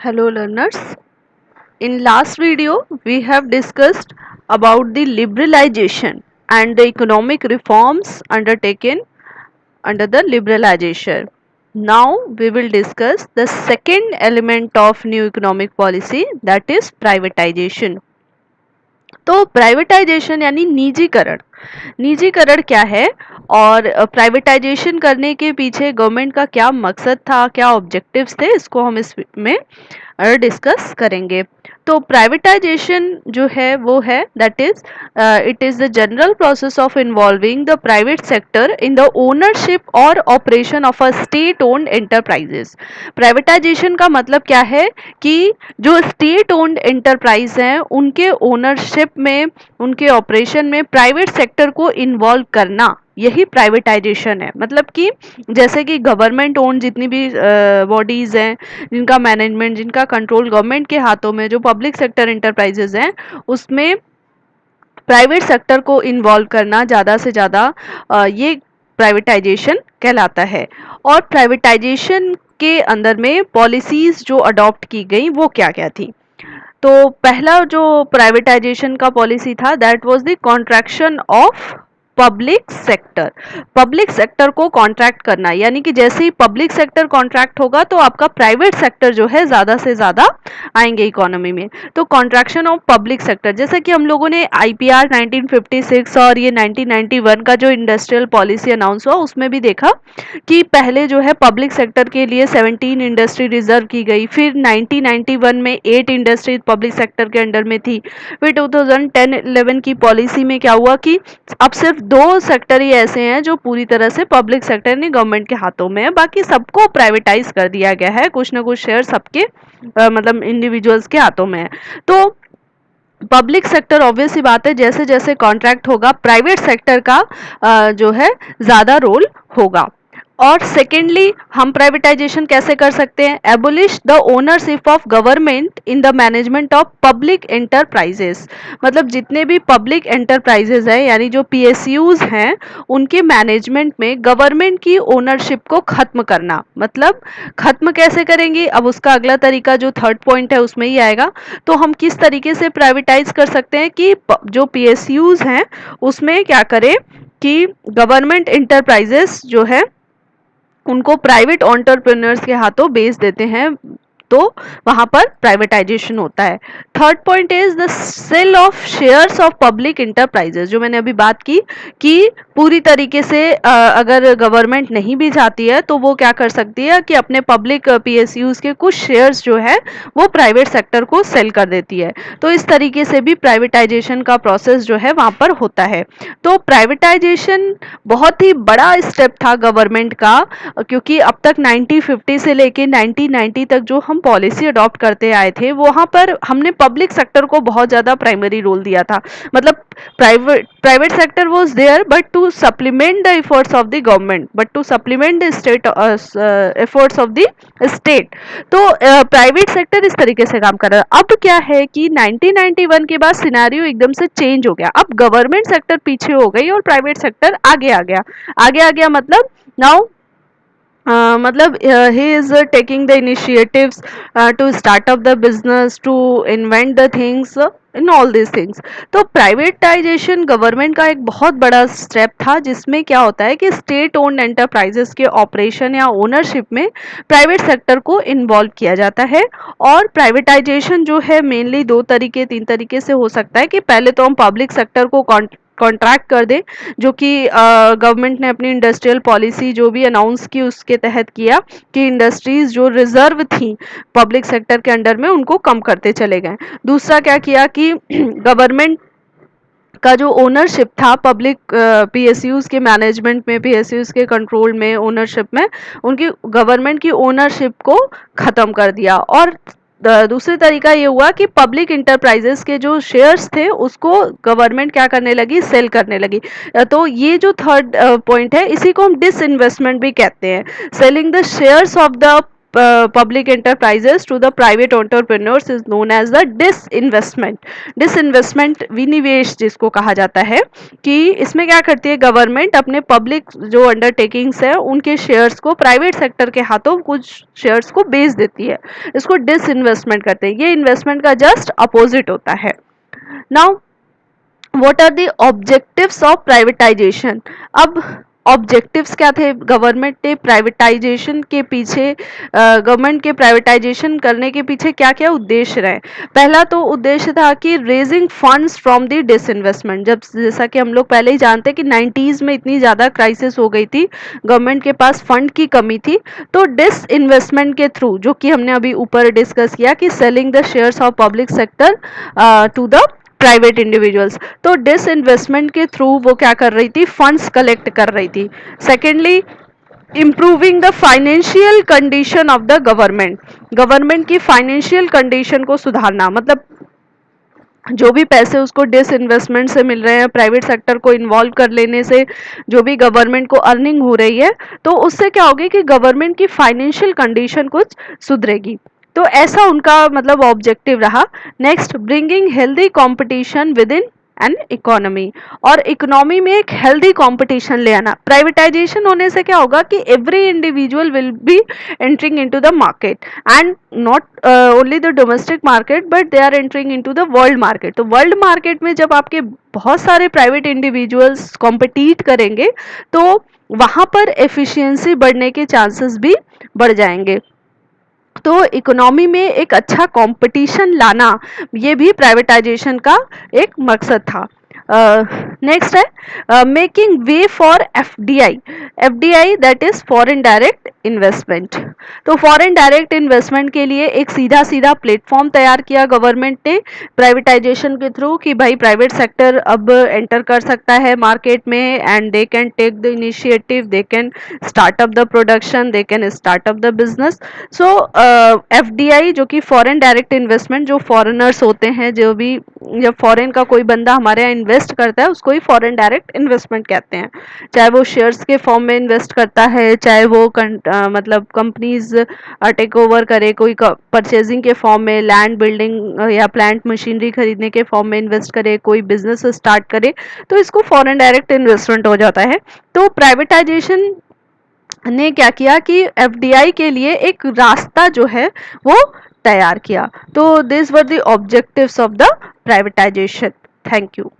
Hello learners. In last video we have discussed about the liberalization and the economic reforms undertaken under the liberalization. Now we will discuss the second element of new economic policy, that is privatization. तो privatisation यानी निजीकरण। निजीकरण क्या है और privatisation करने के पीछे गवर्नमेंट का क्या मकसद था, क्या ऑब्जेक्टिव्स थे, इसको हम इसमें डिस्कस करेंगे। तो प्राइवेटाइजेशन जो है वो है that is it is the general process of involving the private sector in the ownership और operation of a state owned enterprises. Privatisation का मतलब क्या है कि जो स्टेट ओन्ड एंटरप्राइज हैं उनके ओनरशिप में, उनके ऑपरेशन में प्राइवेट सेक्टर को इन्वॉल्व करना, यही प्राइवेटाइजेशन है। मतलब कि जैसे कि गवर्नमेंट ओन जितनी भी बॉडीज हैं जिनका मैनेजमेंट, जिनका कंट्रोल गवर्नमेंट के हाथों में, जो पब्लिक सेक्टर एंटरप्राइजेज हैं उसमें प्राइवेट सेक्टर को इन्वॉल्व करना ज़्यादा से ज़्यादा ये प्राइवेटाइजेशन कहलाता है। और प्राइवेटाइजेशन के अंदर में पॉलिसीज जो अडॉप्ट की गई वो क्या क्या थी। तो पहला जो प्राइवेटाइजेशन का पॉलिसी था that was the contraction of public sector. Public sector को कॉन्ट्रैक्ट करना, यानी कि जैसे ही पब्लिक सेक्टर कॉन्ट्रैक्ट होगा तो आपका प्राइवेट सेक्टर जो है ज्यादा से ज्यादा आएंगे इकोनॉमी में। तो कॉन्ट्रैक्शन ऑफ पब्लिक सेक्टर, जैसे कि हम लोगों ने आईपीआर 1956 और ये 1991 का जो इंडस्ट्रियल पॉलिसी अनाउंस हुआ उसमें भी देखा कि पहले जो है पब्लिक सेक्टर के लिए 17 इंडस्ट्री रिजर्व की गई, फिर 1991 में 8 इंडस्ट्री पब्लिक सेक्टर के अंडर में थी। फिर 2010-11 की पॉलिसी में क्या हुआ कि अब सिर्फ 2 सेक्टर ही ऐसे हैं जो पूरी तरह से पब्लिक सेक्टर ने गवर्नमेंट के हाथों में है, बाकी सबको प्राइवेटाइज कर दिया गया है। कुछ ना कुछ शेयर सबके मतलब इंडिविजुअल्स के हाथों में है। तो पब्लिक सेक्टर ऑब्वियस सी बात है, जैसे जैसे कॉन्ट्रैक्ट होगा प्राइवेट सेक्टर का जो है ज्यादा रोल होगा। और सेकेंडली हम प्राइवेटाइजेशन कैसे कर सकते हैं, abolish the ownership of government in the management of public enterprises. मतलब जितने भी पब्लिक एंटरप्राइजेस हैं यानी जो पीएसयूज हैं उनके मैनेजमेंट में गवर्नमेंट की ओनरशिप को खत्म करना। मतलब खत्म कैसे करेंगे, अब उसका अगला तरीका जो थर्ड पॉइंट है उसमें ही आएगा। तो हम किस तरीके से प्राइवेटाइज कर सकते हैं कि जो पीएसयूज हैं उसमें क्या करें कि गवर्नमेंट एंटरप्राइजेस जो है उनको प्राइवेट एंटरप्रेन्योर्स के हाथों बेच देते हैं, तो वहां पर प्राइवेटाइजेशन होता है। Third point is the sale of shares of public enterprises, जो मैंने अभी बात की कि पूरी तरीके से अगर गवर्नमेंट नहीं भी चाहती है तो वो क्या कर सकती है कि अपने पब्लिक पीएसयूज के कुछ शेयर्स जो है वो प्राइवेट सेक्टर को सेल कर देती है। तो इस तरीके से भी प्राइवेटाइजेशन का प्रोसेस जो है वहां पर होता है। तो प्राइवेटाइजेशन बहुत ही बड़ा स्टेप था गवर्नमेंट का, क्योंकि अब तक 1950 से लेके 1990 तक जो हम पॉलिसी अडॉप्ट करते आए थे वहां पर हमने पब्लिक सेक्टर को बहुत ज्यादा प्राइमरी रोल दिया था। मतलब private sector was there but to supplement the efforts of the government, but to supplement the state efforts of the state. तो प्राइवेट सेक्टर इस तरीके से काम कर रहा है। अब क्या है कि 1991 के बाद सिनेरियो एकदम से चेंज हो गया। अब गवर्नमेंट सेक्टर पीछे हो गई और प्राइवेट सेक्टर आगे आ गया। आगे आ गया मतलब नाउ मतलब he is taking the initiatives to start up the business, to invent the things, in all these things। तो प्राइवेटाइजेशन गवर्नमेंट का एक बहुत बड़ा स्टेप था जिसमें क्या होता है कि स्टेट ओन्ड एंटरप्राइजेस के ऑपरेशन या ओनरशिप में प्राइवेट सेक्टर को इन्वॉल्व किया जाता है। और प्राइवेटाइजेशन जो है मेनली 3 तरीके से हो सकता है कि पहले तो हम पब्लिक सेक्टर को कॉन्ट्रैक्ट कर दे, जो कि गवर्नमेंट ने अपनी इंडस्ट्रियल पॉलिसी जो भी अनाउंस की उसके तहत किया कि इंडस्ट्रीज जो रिजर्व थी पब्लिक सेक्टर के अंडर में उनको कम करते चले गए। दूसरा क्या किया कि गवर्नमेंट का जो ओनरशिप था पब्लिक पीएसयूज के मैनेजमेंट में, पीएसयूज के कंट्रोल में, ओनरशिप में, उनकी गवर्नमेंट की ओनरशिप को खत्म कर दिया। और दूसरी तरीका ये हुआ कि पब्लिक इंटरप्राइजेस के जो शेयर्स थे उसको गवर्नमेंट क्या करने लगी, सेल करने लगी। तो ये जो थर्ड पॉइंट है इसी को हम डिसइन्वेस्टमेंट भी कहते हैं। Selling the shares of the public enterprises to the private entrepreneurs is known as the disinvestment. Disinvestment विनिवेश जिसको कहा जाता है, कि इसमें क्या करती है गवर्नमेंट अपने पब्लिक जो अंडरटेकिंग्स है उनके शेयर्स को प्राइवेट सेक्टर के हाथों कुछ शेयर्स को बेच देती है, इसको डिसइन्वेस्टमेंट करते हैं। ये इन्वेस्टमेंट का जस्ट अपोजिट होता है। Now what are the objectives of privatization. अब ऑब्जेक्टिव्स क्या थे गवर्नमेंट ने प्राइवेटाइजेशन के पीछे, गवर्नमेंट के प्राइवेटाइजेशन करने के पीछे क्या क्या उद्देश्य रहे। पहला तो उद्देश्य था कि raising funds from the disinvestment. जब जैसा कि हम लोग पहले ही जानते हैं कि 90s में इतनी ज़्यादा क्राइसिस हो गई थी, गवर्नमेंट के पास फंड की कमी थी, तो डिसइन्वेस्टमेंट के थ्रू, जो कि हमने अभी ऊपर डिस्कस किया कि selling the shares of public sector to the private individuals, तो डिसइन्वेस्टमेंट के थ्रू वो क्या कर रही थी, फंड्स कलेक्ट कर रही थी। Secondly, improving the financial condition of the government. Government की फाइनेंशियल कंडीशन को सुधारना, मतलब जो भी पैसे उसको डिसइन्वेस्टमेंट से मिल रहे हैं, प्राइवेट सेक्टर को इन्वॉल्व कर लेने से जो भी गवर्नमेंट को अर्निंग हो रही है, तो उससे क्या होगी कि गवर्नमेंट की फाइनेंशियल कंडीशन कुछ सुधरेगी। तो ऐसा उनका मतलब ऑब्जेक्टिव रहा। Next, bringing healthy competition with in an economy, और इकोनॉमी में एक हेल्दी कंपटीशन ले आना। प्राइवेटाइजेशन होने से क्या होगा कि every individual will be entering into the market, and not only the domestic market but they are entering into the world market. तो वर्ल्ड मार्केट में जब आपके बहुत सारे प्राइवेट इंडिविजुअल्स कॉम्पिटिट करेंगे, तो वहां पर एफिशिएंसी बढ़ने के चांसेस भी बढ़ जाएंगे। तो इकोनॉमी में एक अच्छा कंपटीशन लाना, ये भी प्राइवेटाइजेशन का एक मकसद था। नेक्स्ट है making way for FDI. FDI that is foreign direct investment. तो फॉरेन डायरेक्ट इन्वेस्टमेंट के लिए एक सीधा सीधा प्लेटफॉर्म तैयार किया गवर्नमेंट ने प्राइवेटाइजेशन के थ्रू, कि भाई प्राइवेट सेक्टर अब एंटर कर सकता है मार्केट में, and they can take the initiative, they can start up the production, they can start up the business. So FDI जो कि फॉरेन डायरेक्ट इन्वेस्टमेंट, जो फॉरेनर्स होते हैं, जो भी जब फॉरेन का कोई बंदा हमारे यहाँ इन्वेस्ट करता है उसको ही फॉरेन डायरेक्ट इन्वेस्टमेंट कहते हैं। चाहे वो शेयर्स के फॉर्म में इन्वेस्ट करता है, चाहे वो मतलब कंपनीज टेक ओवर करे, कोई परचेजिंग के फॉर्म में, लैंड बिल्डिंग या प्लांट मशीनरी खरीदने के फॉर्म में इन्वेस्ट करे, कोई बिजनेस स्टार्ट करे, तो इसको फॉरेन डायरेक्ट इन्वेस्टमेंट हो जाता है। तो प्राइवेटाइजेशन ने क्या किया कि एफडीआई के लिए एक रास्ता जो है वो तैयार किया। तो this were the objectives of the privatisation. Thank you.